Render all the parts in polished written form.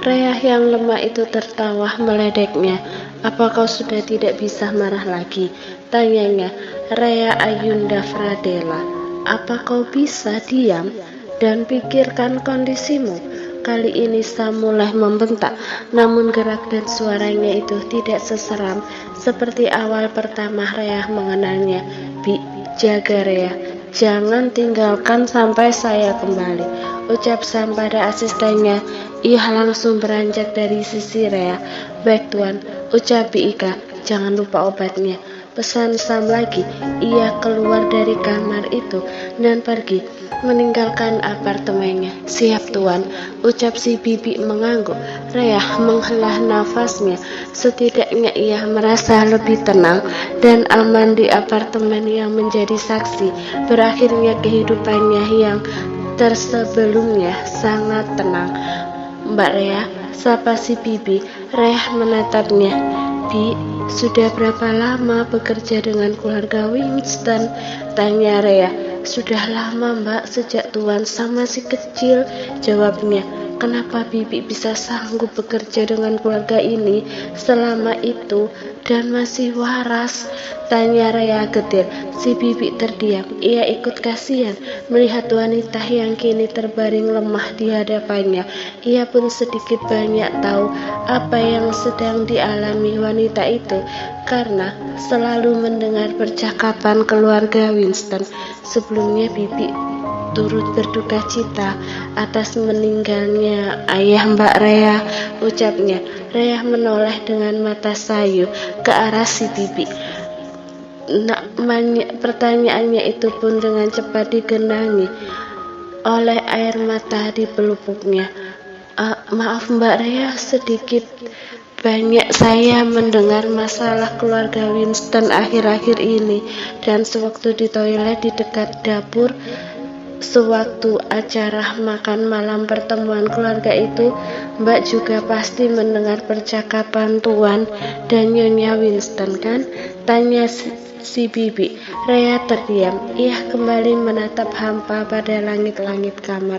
Rea yang lemah itu tertawa meledeknya. Apa kau sudah tidak bisa marah lagi? Tanyanya. Rea Ayunda Fradela. Apa kau bisa diam dan pikirkan kondisimu? Kali ini Sam mulai membentak, namun gerak dan suaranya itu tidak seseram seperti awal pertama Rea mengenalnya. Bi, jaga Rea, jangan tinggalkan sampai saya kembali, ucap Sam pada asistennya. Ia langsung beranjak dari sisi Rea. Baik tuan, ucap Bi Ika, jangan lupa obatnya, pesan Sam lagi. Ia keluar dari kamar itu dan pergi, meninggalkan apartemennya. Siap tuan, ucap si Bibi mengangguk. Rea menghela nafasnya. Setidaknya ia merasa lebih tenang dan aman di apartemen yang menjadi saksi berakhirnya kehidupannya yang tersebelumnya sangat tenang. Mbak Rea, sapa si Bibi. Rea menatapnya. Bi, sudah berapa lama bekerja dengan keluarga Winston? Tanya Rea. Sudah lama mbak, sejak tuan Sam masih kecil, jawabnya. Kenapa Bibi bisa sanggup bekerja dengan keluarga ini selama itu dan masih waras? Tanya Rea getir. Si Bibi terdiam. Ia ikut kasihan melihat wanita yang kini terbaring lemah di hadapannya. Ia pun sedikit banyak tahu apa yang sedang dialami wanita itu karena selalu mendengar percakapan keluarga Winston. Sebelumnya Bibi turut berduka cita atas meninggalnya ayah Mbak Rea, ucapnya. Rea menoleh dengan mata sayu ke arah si Bibi. Pertanyaannya itu pun dengan cepat digenangi oleh air mata di pelupuknya. Maaf Mbak Rea, sedikit banyak saya mendengar masalah keluarga Winston akhir-akhir ini, dan sewaktu di toilet di dekat dapur, sewaktu acara makan malam pertemuan keluarga itu, Mbak juga pasti mendengar percakapan Tuan dan Nyonya Winston, kan? Tanya si Bibi. Rea terdiam. Ia kembali menatap hampa pada langit-langit kamar.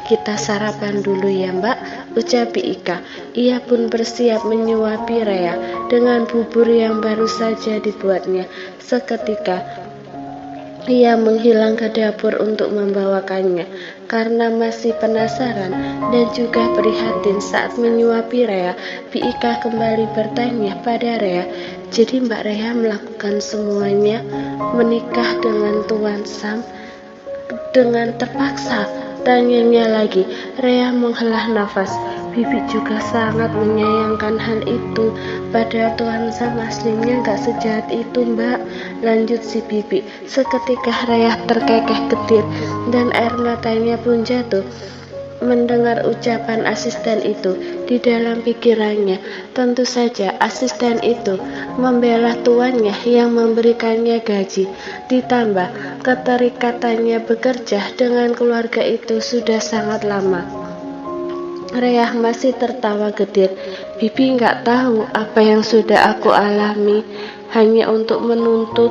Kita sarapan dulu ya mbak, ucap Ika. Ia pun bersiap menyuapi Rea dengan bubur yang baru saja dibuatnya. Seketika ia menghilang ke dapur untuk membawakannya karena masih penasaran dan juga prihatin saat menyuapi Rea. Ika kembali bertanya pada Rea, jadi Mbak Rea melakukan semuanya, menikah dengan Tuan Sam dengan terpaksa? Tanyanya lagi. Rea menghela nafas. Bibi juga sangat menyayangkan hal itu. Pada Tuan Sam aslinya gak sejahat itu mbak, lanjut si Bibi. Seketika Rea terkekeh getir dan air matanya pun jatuh mendengar ucapan asisten itu. Di dalam pikirannya, tentu saja asisten itu membela tuannya yang memberikannya gaji, ditambah keterikatannya bekerja dengan keluarga itu sudah sangat lama. Rea masih tertawa getir. Bibi nggak tahu apa yang sudah aku alami hanya untuk menuntut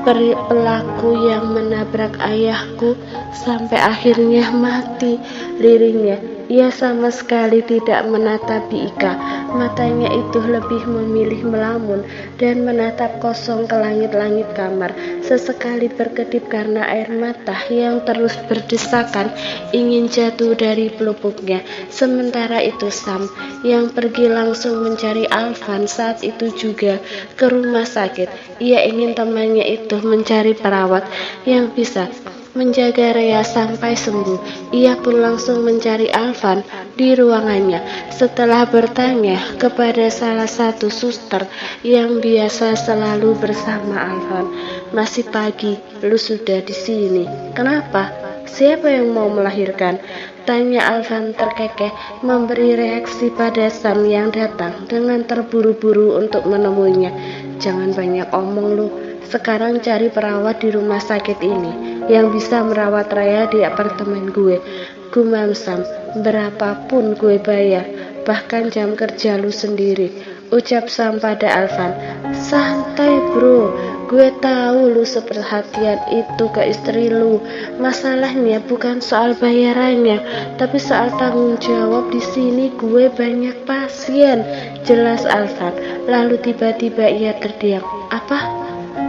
pelaku yang menabrak ayahku sampai akhirnya mati, lirihnya. Ia sama sekali tidak menatap Ika. Matanya itu lebih memilih melamun dan menatap kosong ke langit-langit kamar. Sesekali berkedip karena air mata yang terus berdesakan ingin jatuh dari pelupuknya. Sementara itu Sam yang pergi langsung mencari Alvan saat itu juga ke rumah sakit. Ia ingin temannya itu mencari perawat yang bisa menjaga Rea sampai sembuh. Ia pun langsung mencari Alvan di ruangannya. Setelah bertanya kepada salah satu suster yang biasa selalu bersama Alvan, masih pagi, lu sudah di sini. Kenapa? Siapa yang mau melahirkan? Tanya Alvan terkekeh, memberi reaksi pada Sam yang datang dengan terburu-buru untuk menemuinya. Jangan banyak omong lu. Sekarang cari perawat di rumah sakit ini yang bisa merawat Rea di apartemen gue. Gumam Sam, berapapun gue bayar, bahkan jam kerja lu sendiri, ucap Sam pada Alvan. Santai bro, Gue tahu lu seperhatian itu ke istri lu. Masalahnya bukan soal bayarannya, tapi soal tanggung jawab. Di sini gue banyak pasien, jelas Alvan. Lalu tiba-tiba ia terdiam. Apa?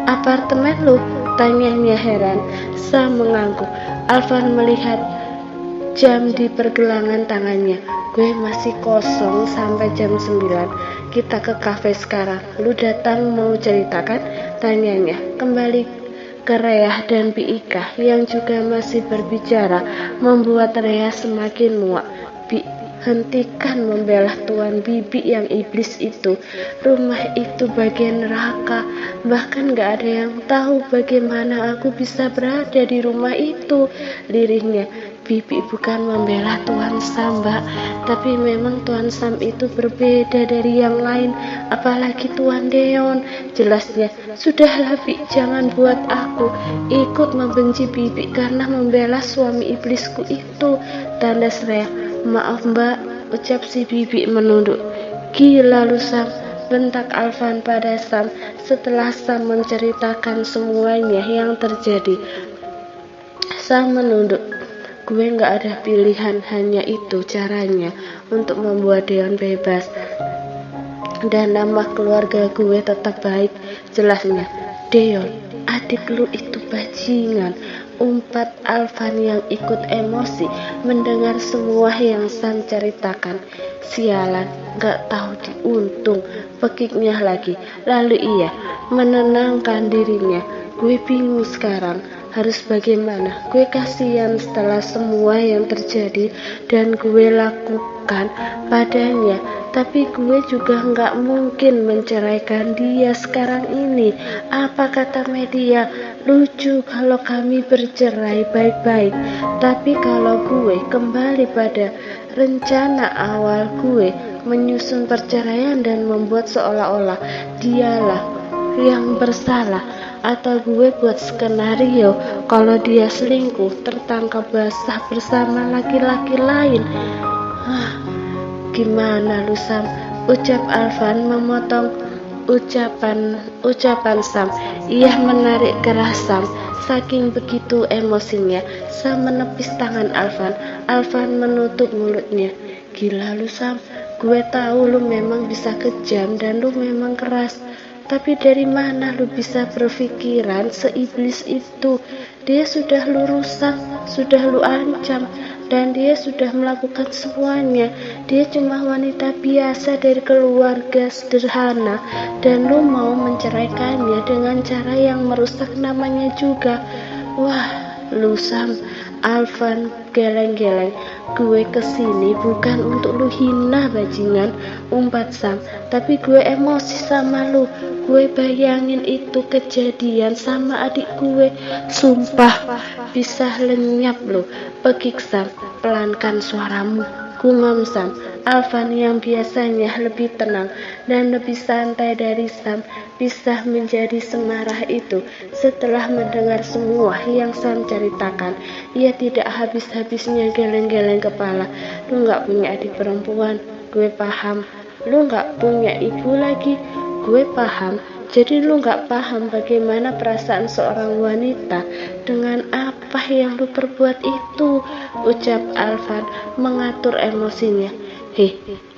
Apartemen lu? Tanyanya heran. Sam mengangguk. Alvan melihat jam di pergelangan tangannya. Gue masih kosong sampai jam 9. Kita ke kafe sekarang. Lu datang mau ceritakan? Tanyanya. Kembali ke Rea dan Biika yang juga masih berbicara membuat Rea semakin muak. Bi, hentikan membela Tuan Bibi yang iblis itu. Rumah itu bagian neraka. Bahkan gak ada yang tahu bagaimana aku bisa berada di rumah itu, lirihnya. Bibi bukan membela Tuan Sam, Mbak, tapi memang Tuan Sam itu berbeda dari yang lain, apalagi Tuan Deon, jelasnya. Sudahlah, Bi, jangan buat aku ikut membenci Bibi karena membela suami iblisku itu, tandas Rea. Maaf, Mbak, ucap si Bibi menunduk. Gila lu, Sam, bentak Alvan pada Sam setelah Sam menceritakan semuanya yang terjadi. Sam menunduk. Gue gak ada pilihan, hanya itu caranya untuk membuat Deon bebas dan nama keluarga gue tetap baik, jelasnya. Deon, adik lu itu bajingan, umpat Alvan yang ikut emosi mendengar semua yang Sam ceritakan. Sialan, gak tahu diuntung, pekiknya lagi. Lalu ia menenangkan dirinya. Gue bingung sekarang harus bagaimana. Gue kasihan setelah semua yang terjadi dan gue lakukan padanya, tapi gue juga gak mungkin menceraikan dia sekarang ini. Apa kata media? Lucu kalau kami bercerai baik-baik, tapi kalau gue kembali pada rencana awal gue menyusun perceraian dan membuat seolah-olah dialah yang bersalah, atau gue buat skenario kalau dia selingkuh tertangkap basah bersama laki-laki lain. Gimana lu, Sam? Ucap Alvan memotong ucapan Sam. Ia menarik keras Sam. Saking begitu emosinya, Sam menepis tangan Alvan. Alvan menutup mulutnya. Gila lu, Sam. Gue tahu lu memang bisa kejam dan lu memang keras. Tapi dari mana lu bisa berpikiran seiblis itu? Dia sudah lu rusak, sudah lu ancam, dan dia sudah melakukan semuanya. Dia cuma wanita biasa dari keluarga sederhana, dan lu mau menceraikannya dengan cara yang merusak namanya juga. Wah, lu, Sam. Alvan geleng-geleng. Gue kesini bukan untuk lu hina bajingan, umpat Sam, tapi gue emosi sama lu. Gue bayangin itu kejadian sama adik gue, sumpah bisa lenyap lu. Pekik Sam, pelankan suaramu, gumam Sam. Alvan yang biasanya lebih tenang dan lebih santai dari Sam bisa menjadi semarah itu setelah mendengar semua yang Sam ceritakan. Ia tidak habis-habisnya geleng-geleng kepala. Lu gak punya adik perempuan, gue paham. Lu gak punya ibu lagi, gue paham. Jadi lu gak paham bagaimana perasaan seorang wanita dengan apa yang lu perbuat itu, ucap Alvan mengatur emosinya.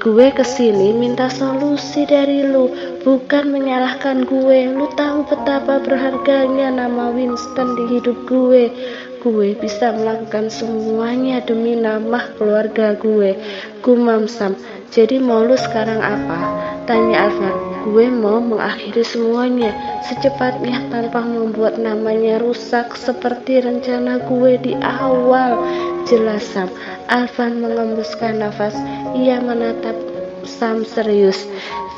Gue kesini minta solusi dari lu, bukan menyalahkan gue. Lu tahu betapa berharganya nama Winston di hidup gue. Gue bisa melakukan semuanya demi nama keluarga gue, gumam Sam. Jadi mau lu sekarang apa? Tanya Alvan. Gue mau mengakhiri semuanya secepatnya tanpa membuat namanya rusak seperti rencana gue di awal, jelas Sam. Alvan mengembuskan nafas. Ia menatap Sam serius.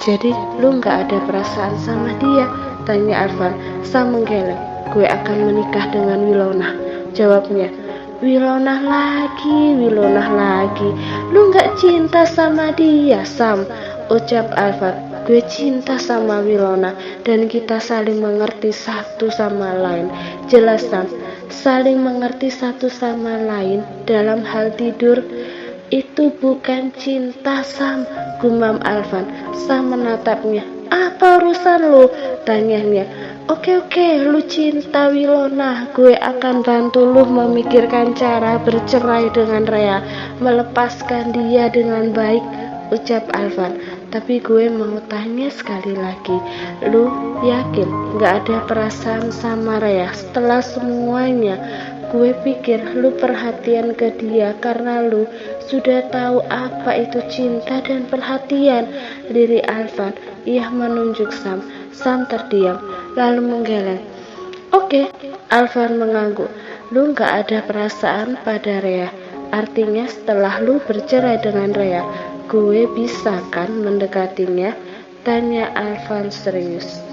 Jadi lu gak ada perasaan sama dia? Tanya Alvan. Sam menggeleng. Gue akan menikah dengan Wilona, jawabnya. Wilona lagi. Lu gak cinta sama dia, Sam, ucap Alvan. Gue cinta sama Wilona dan kita saling mengerti satu sama lain, jelas Sam. Saling mengerti satu sama lain dalam hal tidur itu bukan cinta, Sam, gumam Alvan. Sam menatapnya. Apa urusan lu? Tanyanya. Oke, lu cinta Wilona, gue akan bantu lu memikirkan cara bercerai dengan Rea, melepaskan dia dengan baik, ucap Alvan. Tapi gue mau tanya sekali lagi, lu yakin gak ada perasaan sama Rea setelah semuanya? Gue pikir lu perhatian ke dia karena lu sudah tahu apa itu cinta dan perhatian. Diri Alvan, ia menunjuk Sam. Sam terdiam, lalu menggeleng. Oke, Alvan mengangguk. Lu gak ada perasaan pada Rea. Artinya setelah lu bercerai dengan Rea, gue bisa kan mendekatinya? Tanya Alvan serius.